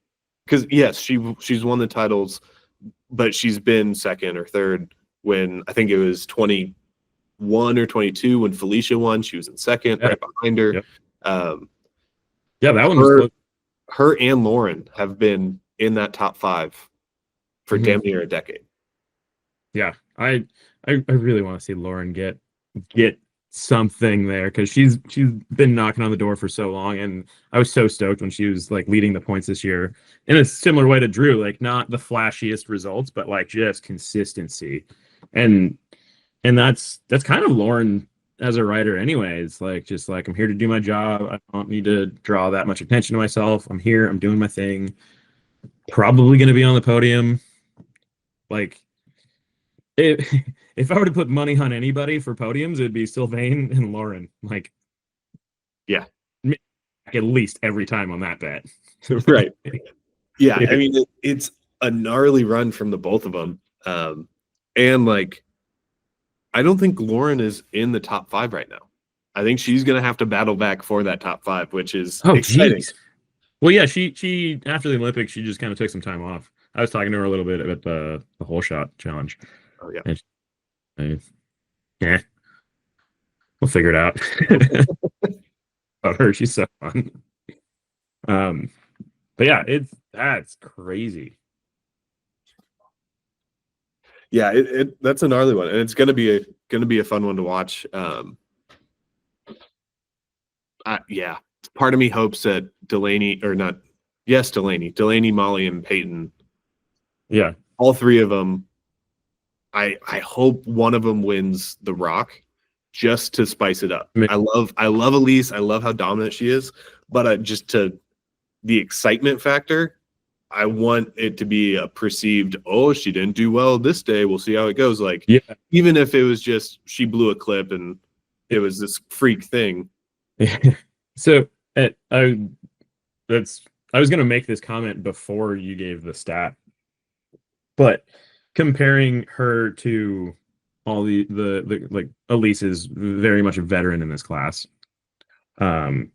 Because yes, she's won the titles, but she's been second or third when I think it was 21 or 22 when Felicia won. She was in second, yeah, right behind her. yep. Um, Yeah, that one was her close. her and Lauren have been in that top 5 for Mhm. damn near a decade. Yeah, I really want to see Lauren get something there because she's been knocking on the door for so long, and I was so stoked when she was like leading the points this year in a similar way to Drew, like not the flashiest results, but like just consistency, and that's kind of Lauren as a writer, anyways. Like just like I'm here to do my job. I don't need to draw that much attention to myself. I'm here. I'm doing my thing. Probably going to be on the podium. Like if if I were to put money on anybody for podiums, it'd be Sylvain and Lauren. Like, Yeah. at least every time on that bet. Right. Yeah. I mean, it's a gnarly run from the both of them. And like, I don't think Lauren is in the top 5 right now. I think she's going to have to battle back for that top 5, which is Oh, exciting. geez. Well, yeah, she after the Olympics, she just kind of took some time off. I was talking to her a little bit about the whole shot challenge, Oh yeah. and yeah, we'll figure it out. About her, she's so fun. Um, but yeah, that's crazy. Yeah, that's a gnarly one, and it's gonna be a fun one to watch. Yeah, part of me hopes that Delaney or not, yes, Delaney, Molly, and Peyton, Yeah, all 3 of them. I hope one of them wins the Rock, just to spice it up. I mean, I love Elise. I love how dominant she is, but just to the excitement factor, I want it to be a perceived, oh, she didn't do well this day. We'll see how it goes. Like, yeah. even if it was just she blew a clip and it was this freak thing. So I that's I was gonna make this comment before you gave the stat, but comparing her to all the like Elise is very much a veteran in this class. Um,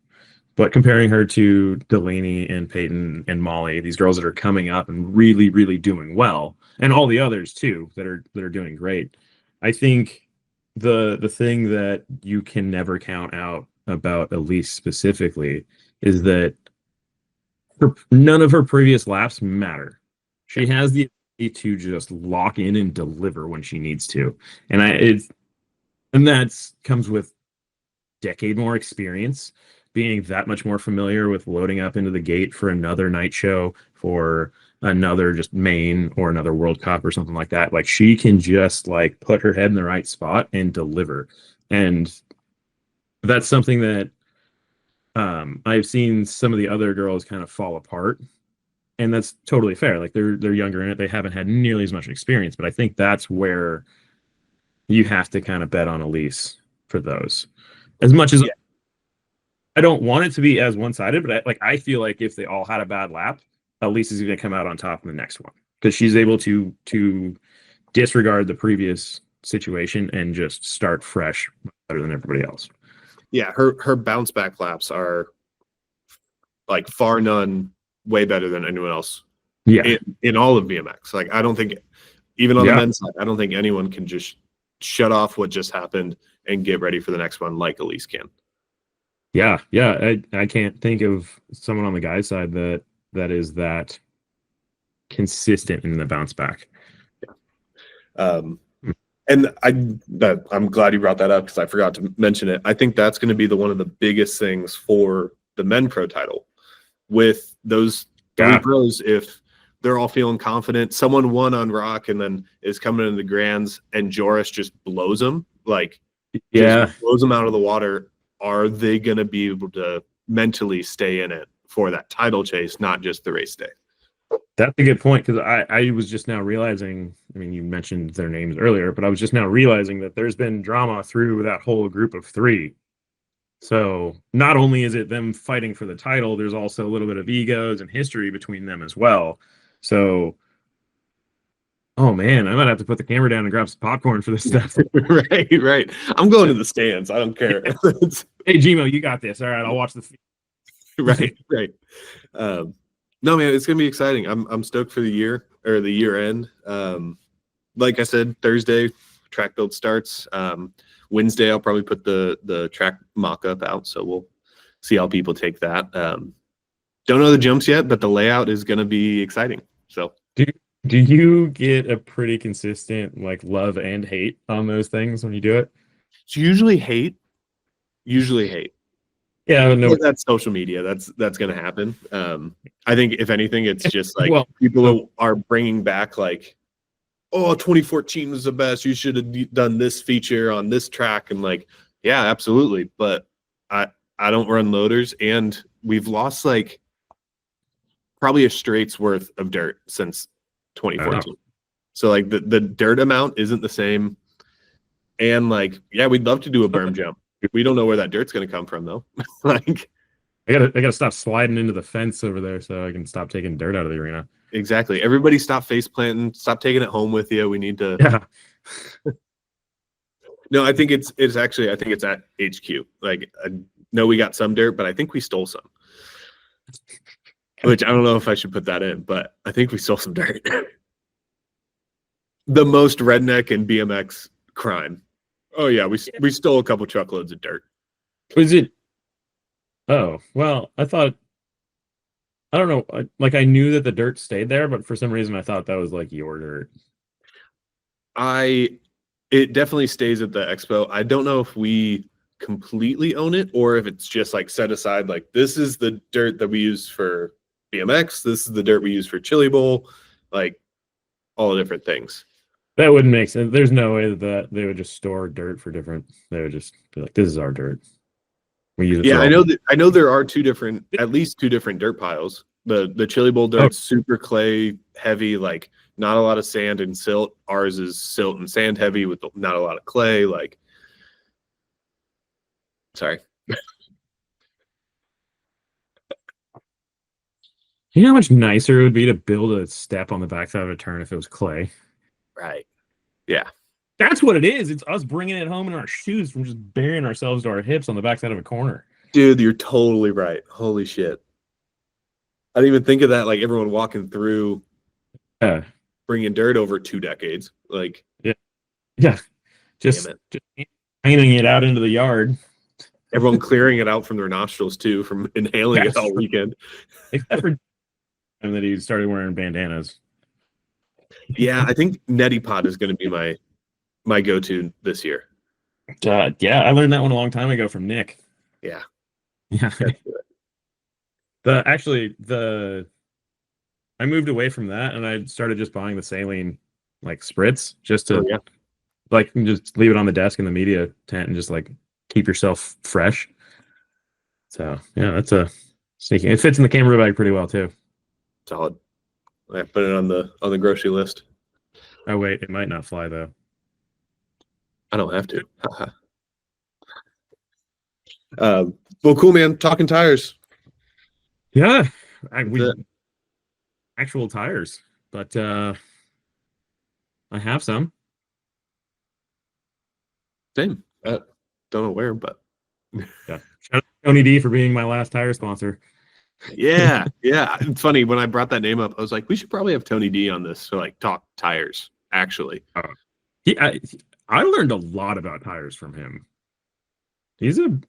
but comparing her to Delaney and Peyton and Molly, these girls that are coming up and really, really doing well, and all the others too that are doing great. I think the thing that you can never count out about Elise specifically is that none of her previous laps matter. Yeah, She has the ability to just lock in and deliver when she needs to, and that's comes with decade more experience, being that much more familiar with loading up into the gate for another night show, for another just main or another World Cup or something like that. Like she can just like put her head in the right spot and deliver. And that's something that I've seen some of the other girls kind of fall apart. And that's totally fair. Like they're younger in it. They haven't had nearly as much experience, but I think that's where you have to kind of bet on Elise for those. As much as yeah, I don't want it to be as one-sided, but I feel like if they all had a bad lap, Elise is going to come out on top in the next one because she's able to disregard the previous situation and just start fresh better than everybody else. yeah. Her bounce back laps are like far none way better than anyone else Yeah, in all of BMX. Like, I don't think, even on the yeah, men's side, I don't think anyone can just shut off what just happened and get ready for the next one like Elise can. yeah. I can't think of someone on the guy's side that is that consistent in the bounce back. Um, and I'm glad you brought that up because I forgot to mention it. I think that's going to be one of the biggest things for the men pro title with those 3 Yeah, pros. If they're all feeling confident, someone won on Rock and then is coming into the grands and Joris just blows them, like just yeah, blows them out of the water. Are they going to be able to mentally stay in it for that title chase, not just the race day. That's a good point, because I was just now realizing, I mean, you mentioned their names earlier, but I was just now realizing that there's been drama through that whole group of three. So not only is it them fighting for the title, there's also a little bit of egos and history between them as well. So, oh man, I might have to put the camera down and grab some popcorn for this stuff. Right. I'm going to the stands. I don't care. Hey, Gmo, you got this. All right, I'll watch the. Right. No, man, it's gonna be exciting. I'm stoked for the year or the year end. Like I said, Thursday track build starts. Wednesday I'll probably put the track mock-up out, so we'll see how people take that. Don't know the jumps yet, but the layout is gonna be exciting. So do you get a pretty consistent like love and hate on those things when you do it? it's usually hate. Yeah, no. Well, that's social media. That's going to happen. I think if anything, it's just like people are bringing back like, oh, 2014 was the best. You should have done this feature on this track, and like, yeah, absolutely. But I don't run loaders, and we've lost like probably a straight's worth of dirt since 2014. So like the dirt amount isn't the same, and like, yeah, we'd love to do a berm jump. We don't know where that dirt's going to come from, though. Like, I gotta stop sliding into the fence over there so I can stop taking dirt out of the arena. Exactly. Everybody stop face planting. Stop taking it home with you. We need to. Yeah. No, I think it's actually, I think it's at HQ. Like, I know we got some dirt, but I think we stole some. Which I don't know if I should put that in, but I think we stole some dirt. The most redneck in BMX crime. Oh yeah, we stole a couple truckloads of dirt. Was it? Oh well, I thought. I don't know. Like I knew that the dirt stayed there, but for some reason I thought that was like your dirt. It definitely stays at the expo. I don't know if we completely own it or if it's just like set aside. Like this is the dirt that we use for BMX. This is the dirt we use for Chili Bowl. Like all the different things. That wouldn't make sense. There's no way that they would just store dirt for different. They would just be like, "This is our dirt." We use it. Yeah, I know there are at least two different dirt piles. The Chili Bowl dirt's super clay heavy, like not a lot of sand and silt. Ours is silt and sand heavy with not a lot of clay. Like, sorry. You know how much nicer it would be to build a step on the backside of a turn if it was clay? Right. Yeah. That's what it is. It's us bringing it home in our shoes from just burying ourselves to our hips on the backside of a corner. Dude, you're totally right. Holy shit. I didn't even think of that. Like everyone walking through, bringing dirt over 2 decades. Like, yeah, just painting it out into the yard. Everyone clearing it out from their nostrils too, from inhaling it all weekend. Except for and that he started wearing bandanas. Yeah, I think Neti Pot is going to be my go-to this year. Yeah, I learned that one a long time ago from Nick. Yeah. I moved away from that and I started just buying the saline like spritz just to like just leave it on the desk in the media tent and just like keep yourself fresh. So yeah, that's a sneaky. It fits in the camera bag pretty well too. Solid. I put it on the grocery list. Oh wait, it might not fly though. I don't have to. Well, cool, man. Talking tires. Yeah, actual tires, but I have some. Same. Don't know where, but yeah. Shout out to Tony D for being my last tire sponsor. Yeah. It's funny when I brought that name up, I was like, we should probably have Tony D on this to like talk tires. Actually, I learned a lot about tires from him. He's a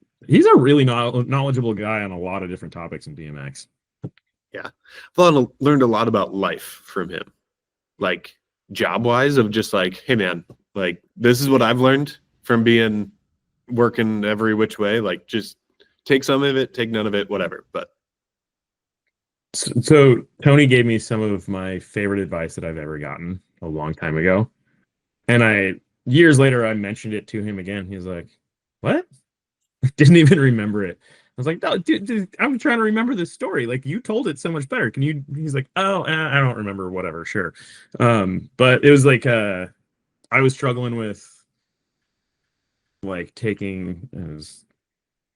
really knowledgeable guy on a lot of different topics in BMX. Yeah, I've learned a lot about life from him, like job wise, of just like, hey man, like this is what I've learned from working every which way. Like just take some of it, take none of it, whatever. But so Tony gave me some of my favorite advice that I've ever gotten a long time ago. And years later, I mentioned it to him again. He's like, what? Didn't even remember it. was like, no, dude, I'm trying to remember this story. Like, you told it so much better. Can you? He's like, oh, I don't remember. Whatever, sure. But it was like, I was struggling with like taking, it was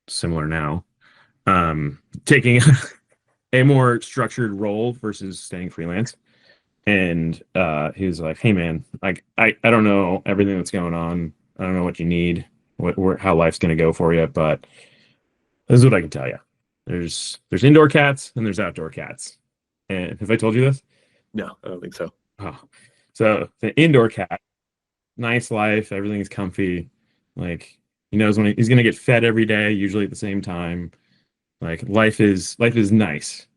similar now, taking a more structured role versus staying freelance. And he was like, hey man, like I don't know everything that's going on. I don't know what you need, how life's gonna go for you, but this is what I can tell you. There's indoor cats and there's outdoor cats. And have I told you this? No, I don't think so. Oh. So the indoor cat, nice life, everything's comfy. Like he knows when he's gonna get fed every day, usually at the same time. Like life is nice.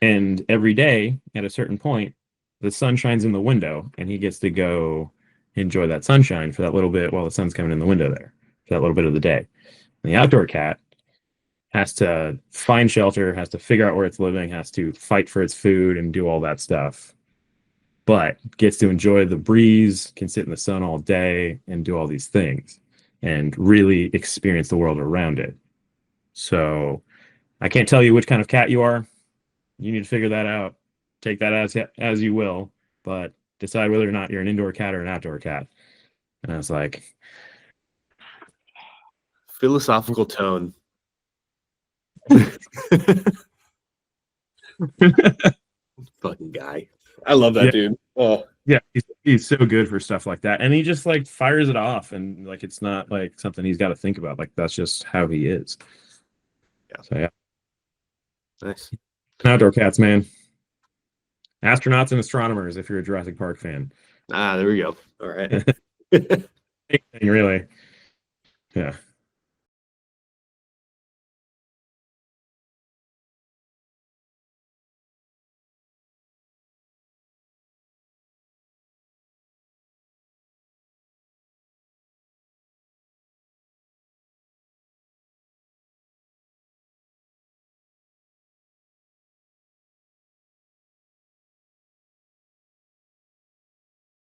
And every day at a certain point, the sun shines in the window and he gets to go enjoy that sunshine for that little bit while the sun's coming in the window there, for that little bit of the day. And the outdoor cat has to find shelter, has to figure out where it's living, has to fight for its food and do all that stuff, but gets to enjoy the breeze, can sit in the sun all day and do all these things and really experience the world around it. So I can't tell you which kind of cat you are. You need to figure that out. Take that as you will, but decide whether or not you're an indoor cat or an outdoor cat. And I was like, Philosophical tone. Fucking guy. I love that yeah, dude. Oh, yeah, he's so good for stuff like that, and he just like fires it off, and like it's not like something he's got to think about. Like that's just how he is. yeah. So yeah, Nice. outdoor cats, man. Astronauts and astronomers, if you're a Jurassic Park fan. Ah, there we go. All right. Really, yeah.